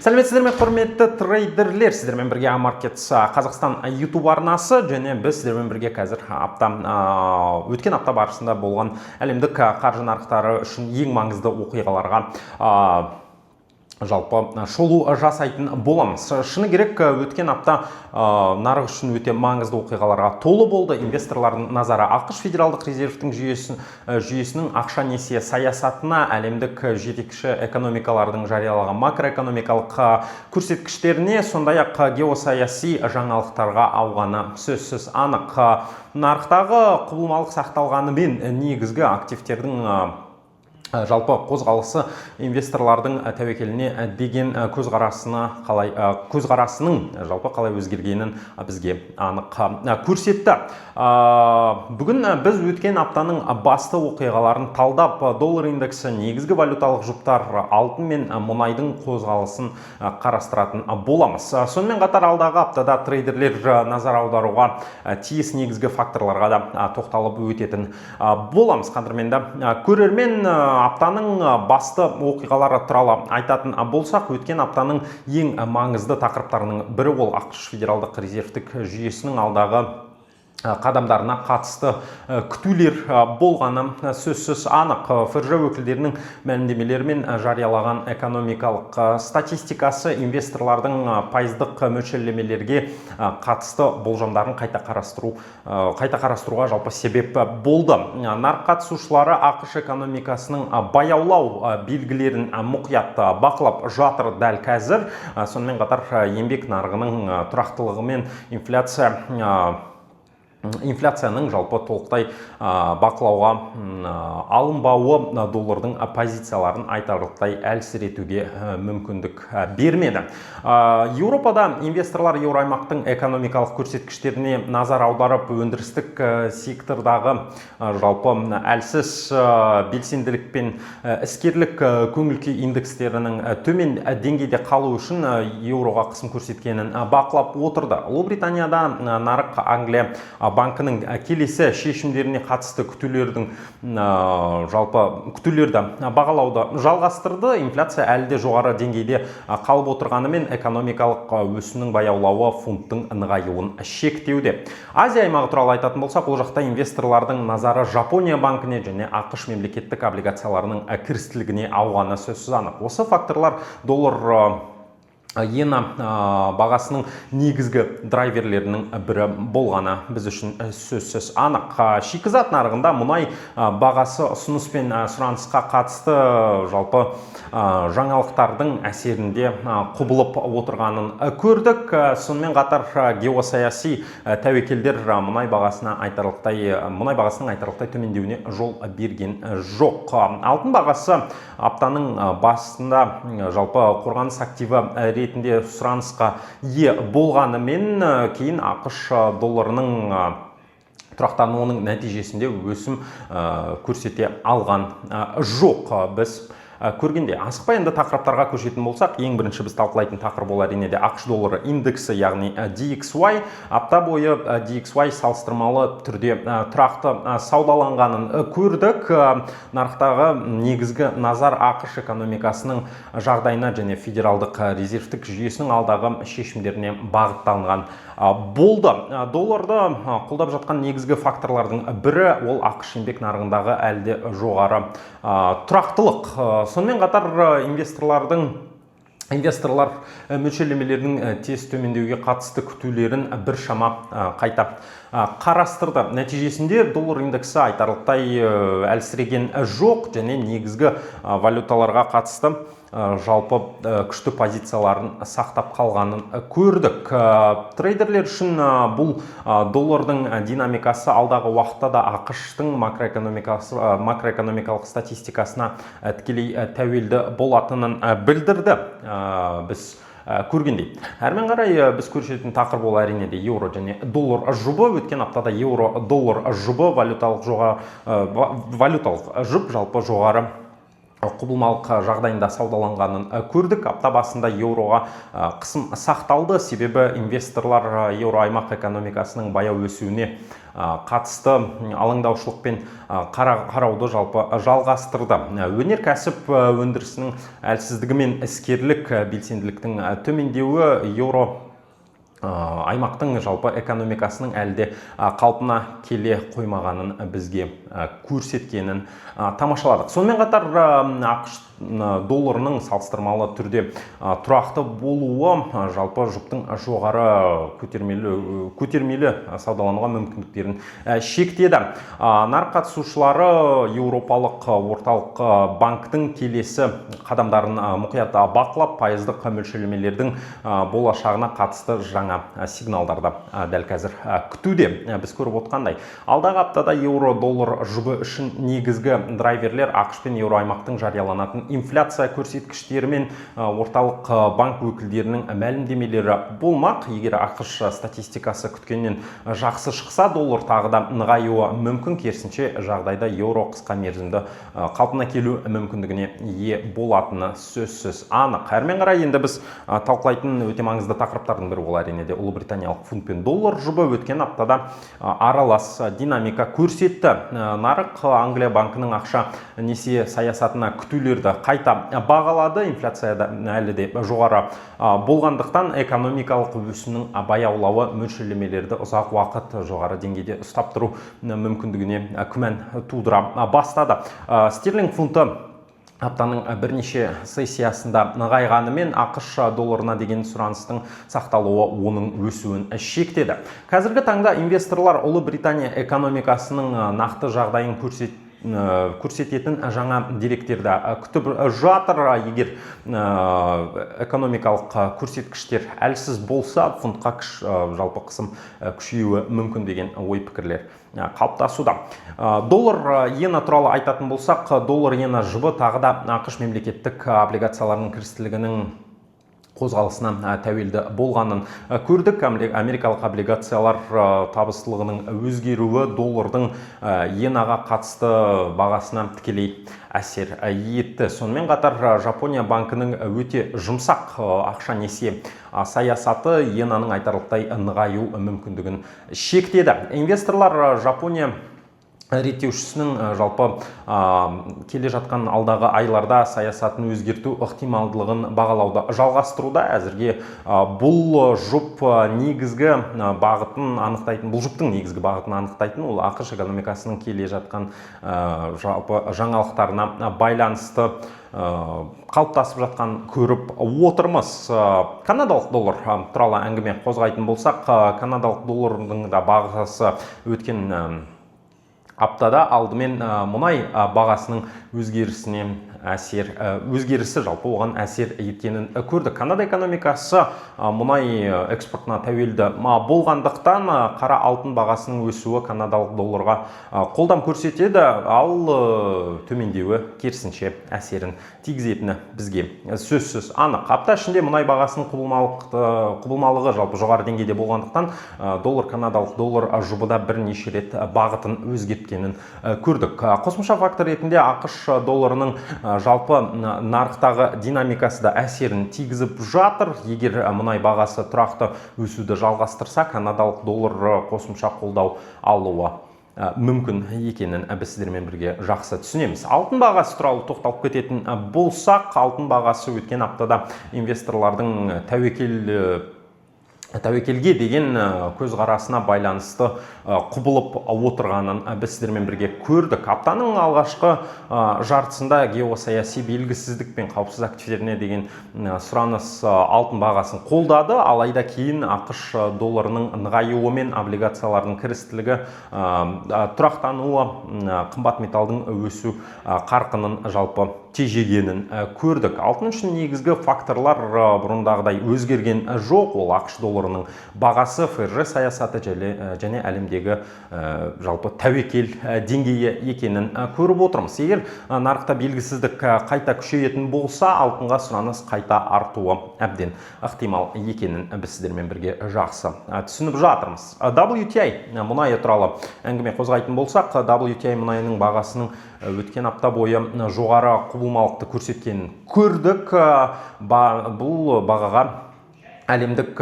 Сәлеметсіздер ме, құрметті трейдерлер, сіздермен бірге Амаркетс Қазақстан YouTube арнасы, және біз сіздермен бірге қазір өткен апта барысында болған әлемдік қаржы нарықтары үшін ең маңызды оқиғаларға жалпы шолу жасайтын боламыз. Шыны керек, өткен апта нарық үшін өте маңызды оқиғаларға толы болды. Инвесторлардың назары ақш федералдық резервтің жүйесінің ақша несие саясатына, әлемдік жетекші экономикалардың жариялаған макроэкономикалық көрсеткіштеріне, сондай-ақ геосаяси жаңалықтарға ауғаны сөзсіз анық. Нарықтағы құбылмалық сақталғанымен негізгі активтердің жалпы қозғалысы инвесторлардың тәуекеліне деген көзқарасының жалпы қалай өзгергенін бізге анық көрсетті. Бүгін біз өткен аптаның басты оқиғаларын талдап, доллар индексі, негізгі валюталық жұптар, алтын мен мұнайдың қозғалысын қарастыратын боламыз. Сонымен қатар алдағы аптада трейдерлер назар аударуға тиіс негізгі факторларға да тоқталып өтетін боламыз. Қадірменді көрермен, аптаның басты оқиғалары туралы айтатын болсақ, өткен аптаның ең маңызды тақырыптарының бірі ол ақш федералдық резервтік жүйесінің алдағы қадамдарына қатысты күтулер болғаны сөзсіз анық. ФРЖ өкілдерінің мәлімдемелерімен жариялаған экономикалық статистикасы инвесторлардың пайыздық мөлшерлемелерге қатысты болжамдарын қайта қарастыруға жалпы себеп болды. Нарық қатысушылары ақш экономикасының баяулау белгілерін мұқият бақылап жатыр дәл қазір. Сонымен қатар еңбек нарығының тұрақтылығы мен инфляцияның жалпы толықтай бақылауға алынбауы доллардың позицияларын айтарлықтай әлсіретуге мүмкіндік бермеді. Еуропада инвесторлар еуроаймақтың экономикалық көрсеткіштеріне назар аударып, өндірістік сектордағы жалпы әлсіз белсенділік пен іскерлік көңіл-күй индекстерінің төмен деңгейде қалу үшін еуроға қысым көрсеткенін бақылап отырды. Ұлыбританияда нарық Англия банкінің келесі шешімдеріне қатысты күтулерді бағалауды жалғастырды. Инфляция әлі де жоғары деңгейде қалып отырғанымен экономикалық өсімнің баяулауы фунттың нығаюын шектеуде. Азия аймағы туралы айтатын болсақ, ол жақта инвесторлардың назары Жапония банкіне және ақш мемлекеттік облигацияларының кірістілігіне ауғаны сөзсіз анық. Осы факторлар доллар иена бағасының негізгі драйверлерінің бірі болғаны біз үшін сөзсіз анық. Шикізат нарығында мұнай бағасы ұсыныс пен сұранысқа қатысты жалпы жаңалықтардың әсерінде құбылып отырғанын көрдік. Сонымен қатар геосаяси тәуекелдер мұнай бағасының айтарлықтай төмендеуіне жол берген жоқ. Алтын бағасы аптаның басында жалпы қорғаныс активі ретінде сұранысқа ие болғанымен кейін ақш долларының тұрақтануының нәтижесінде өсім көрсете алған жоқ. Біз көргенде асықпай енді тақырыптарға көшетін болсақ, ең бірінші біз талқылайтын тақырып ол әрине де ақш доллары индексі, яғни DXY. Апта бойы DXY салыстырмалы түрде тұрақты саудаланғанын көрдік. Нарықтағы негізгі назар ақш экономикасының жағдайына және федералдық резервтік жүйесінің алдағы шешімдеріне бағытталған болды. Долларды қолдап жатқан негізгі факторлардың бірі ол ақш еңбек нарығындағы әлде жоғары тұрақтылық. Сонымен қатар инвесторлар мөлшерлемелерінің тез төмендеуге қатысты күтулерін біршама қайта қарастырды. Нәтижесінде доллар индексі айтарлықтай әлсіреген жоқ және негізгі валюталарға қатысты жалпы күшті позицияларын сақтап қалғанын көрдік. Трейдерлер үшін бұл доллардың динамикасы алдағы уақытта да ақш-тың макроэкономикалық статистикасына тікелей тәуелді болатынын білдірді. Біз көргендей. Әрмен қарай біз көрсететін тақырып ол әрине де еуро және доллар жұбы. Өткен аптада еуро-доллар жұбы валюталық жұп жалпы жоғары құбылмалық жағдайында саудаланғанын көрдік. Апта басында еуроға қысым сақталды, себебі инвесторлар еуро аймақ экономикасының баяу өсуіне қатысты алаңдаушылықпен қарауды жалпы жалғастырды. Өнеркәсіп өндірісінің әлсіздігі мен іскерлік белсенділіктің төмендеуі еуро аймақтың жалпы экономикасының әлде қалпына келе қоймағанын бізге көрсеткенін тамашаладық. Сонымен қатар ақш долларының салыстырмалы түрде тұрақты болуы жалпы жұптың жоғары көтермелі саудалануға мүмкіндіктерін шектеді. Нарық қатысушылары Еуропалық орталық банктің келесі қадамдарын мұқият бақылап, пайыздық мөлшерлемелердің болашағына қатысты жаңа сигналдарды дәл қазір күтуде. Біз көріп отқандай, алдағы аптада еуро-доллар жұбы үшін негізгі драйверлер ақш пен еуро аймақтың жарияланатын инфляция көрсеткіштері мен орталық банк өкілдерінің мәлімдемелері болмақ. Егер ақш статистикасы күткеннен жақсы шықса, доллар тағы да нығаюы мүмкін. Керісінше жағдайда еуро қысқа мерзімді қалпына келу мүмкіндігіне ие болатыны сөзсіз анық. Әрмен қарай енді біз талқылайтын өте маңызды тақырыптардың бірі ол әрине де ұлыбританиялық фунт пен доллар жұбы өткен аптада аралас динамика көрсетті. Нарық Англия банкының ақша несие саясатына күтулерді қайта бағалады. Инфляцияда әлі де жоғары болғандықтан экономикалық өсімнің баяулауы мөлшерлемелерді ұзақ уақыт жоғары деңгейде ұстап тұру мүмкіндігіне күмән тудыра бастады. Стерлинг фунты аптаның бірнеше сессиясында нығайғанымен ақш долларына деген сұраныстың сақталуы оның өсуін шектеді. Қазіргі таңда инвесторлар Ұлыбритания экономикасының нақты жағдайын көрсететін жаңа деректерді күтіп жатыр. Егер экономикалық көрсеткіштер әлсіз болса, фунтқа жалпы қысым күшеюі мүмкін деген ой пікірлер қалыптасуда. Доллар иена туралы айтатын болсақ, доллар иена жұбы тағы да ақш мемлекеттік облигацияларының кірістілігінің қозғалысына тәуелді болғанын көрдік. Америкалық облигациялар табыстылығының өзгеруі доллардың иенаға қатысты бағасына тікелей әсер етті. Сонымен қатар Жапония банкінің өте жұмсақ ақша несие саясаты иенаның айтарлықтай нығаю мүмкіндігін шектеді. Инвесторлар Жапония реттеушісінің жалпы келе жатқан алдағы айларда саясатын өзгерту ықтималдылығын бағалауды жалғастыруда. Әзірге бұл жұп негізгі бағытын анықтайтын, бұл жұптың негізгі бағытын анықтайтын ол ақш экономикасының келе жатқан жалпы жаңалықтарына байланысты қалыптасып жатқан көріп отырмыз. Канадалық доллар туралы әңгіме қозғайтын болсақ, канадалық доллардың да бағасы өткен аптада алдымен мұнай бағасының өзгерісі жалпы оған әсер еткенін көрдік. Канада экономикасы мұнай экспортына тәуелді болғандықтан қара алтын бағасының өсуі канадалық долларға қолдам көрсетеді, ал төмендеуі керісінше әсерін тигізетіні бізге сөзсіз анық. Апта ішінде мұнай бағасының құбылмалығы жалпы жоғары деңгейде болғандықтан доллар канадалық доллар жұбыда бірнеше рет бағытын өзгерткенін көрдік. Қосымша фактор ретінде ақш долларының жалпы нарықтағы динамикасы да әсерін тигізіп жатыр. Егер мұнай бағасы тұрақты өсуді жалғастырса, канадалық доллар қосымша қолдау алуы мүмкін екенін біз сіздермен бірге жақсы түсінеміз. Алтын бағасы туралы тоқталып кететін болсақ, алтын бағасы өткен аптада инвесторлардың тәуекелге деген көзқарасына байланысты құбылып отырғанын біз сіздермен бірге көрдік. Аптаның алғашқы жартысында геосаяси белгісіздік пен қауіпсіз активтеріне деген сұраныс алтын бағасын қолдады. Алайда кейін ақш долларының нығаюы мен облигациялардың кірістілігі тұрақтануы қымбат металдың өсу қарқынын жалпы тежегенін көрдік. Алтын үшін негізгі факторлар бұрындағыдай өзгерген жоқ. Ол ақш долларының бағасы, ФРЖ саясаты және әлемдегі жалпы тәуекел деңгейі екенін көріп отырмыз. Егер нарықта белгісіздік қайта күшейетін болса, алтынға сұраныс қайта артуы әбден ықтимал екенін біз сіздермен бірге жақсы түсініп жатырмыз. WTI мұнайы туралы әңгіме қозғайтын болсақ, WTI мұнайының бағасының өткен апта бойы жоғары құбылмалықты көрсеткенін көрдік. Бұл бағаға әлемдік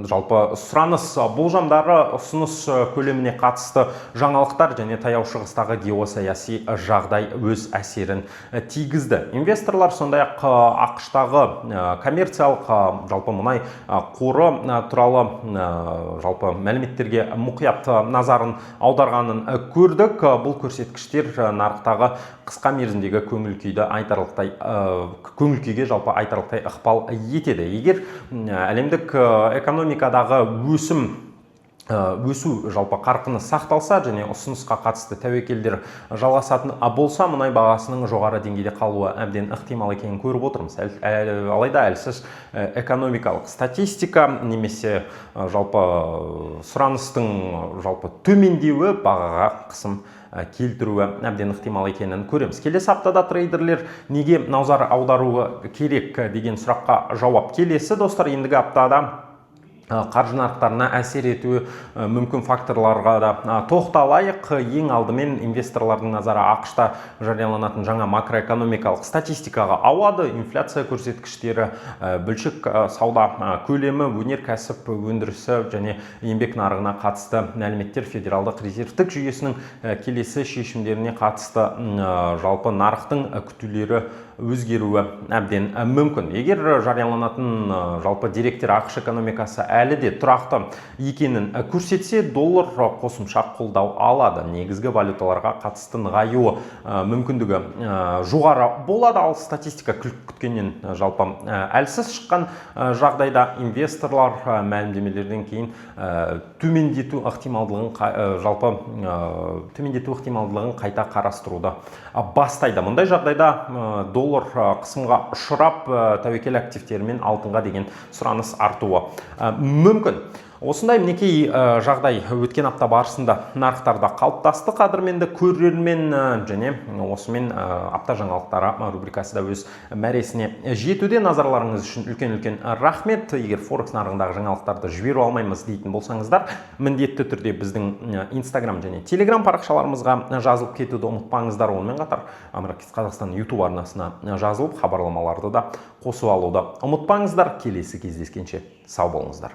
жалпы сұраныс болжамдары, ұсыныс көлеміне қатысты жаңалықтар және таяу шығыстағы геосаяси жағдай өз әсерін тигізді. Инвесторлар сондай-ақ ақш-тағы коммерциялық жалпы мұнай қоры туралы жалпы мәліметтерге мұқият назарын аударғанын көрдік. Бұл көрсеткіштер нарықтағы қысқа мерзімдегі көңіл-күйге жалпы айтарлықтай ықпал етеді. Егер әлемдік экономикадағы өсу жалпы қарқыны сақталса және ұсынысқа қатысты тәуекелдер жалғасатын болса, мұнай бағасының жоғары деңгейде қалуы әбден ықтимал екенін көріп отырмыз. Алайда әлсіз экономикалық статистика немесе жалпы сұраныстың жалпы төмендеуі бағаға қысым келтіруі әбден ықтимал екенін көреміз. Келесі аптада трейдерлер неге назар аударуы керек деген сұраққа жауап. Келесі достар, ендігі аптада қаржы нарықтарына әсер етуі мүмкін факторларға да тоқталайық. Ең алдымен инвесторлардың назары ақш-та жарияланатын жаңа макроэкономикалық статистикаға ауады. Инфляция көрсеткіштері, бөлшек сауда көлемі, өнеркәсіп өндірісі және еңбек нарығына қатысты мәліметтер федералдық резервтік жүйесінің келесі шешімдеріне қатысты жалпы нарықтың күтулері өзгеруі әбден мүмкін. Егер жарияланатын жалпы деректер ақш экономикасы әлі де тұрақты екенін көрсетсе, доллар қосымша қолдау алады. Негізгі валюталарға қатысты нығаюы мүмкіндігі жоғары болады. Ал статистика күткеннен жалпы әлсіз шыққан жағдайда инвесторлар мәлімдемелерден кейін төмендету ықтималдығын қайта қарастыруды бастайды. Мұндай жағдайда доллар қысымға ұшырап, тәуекел активтері мен алтынға деген сұраныс артуы мүмкін. Осындай мінекей жағдай өткен апта барысында нарықтарда қалыптасты. Қадірменді көрермен, және осымен апта жаңалықтары рубрикасы да өз мәресіне жетуде. Назарларыңыз үшін үлкен рахмет. Егер Форекс нарығындағы жаңалықтарды жіберу алмаймыз дейтін болсаңыздар, міндетті түрде біздің Instagram және Telegram парақшаларымызға жазылып кетуді ұмытпаңыздар. Онымен қатар Америкас Қазақстан YouTube арнасына жазылып, хабарламаларды да қосып алуды ұмытпаңыздар. Келесі кездескенше сау болыңыздар.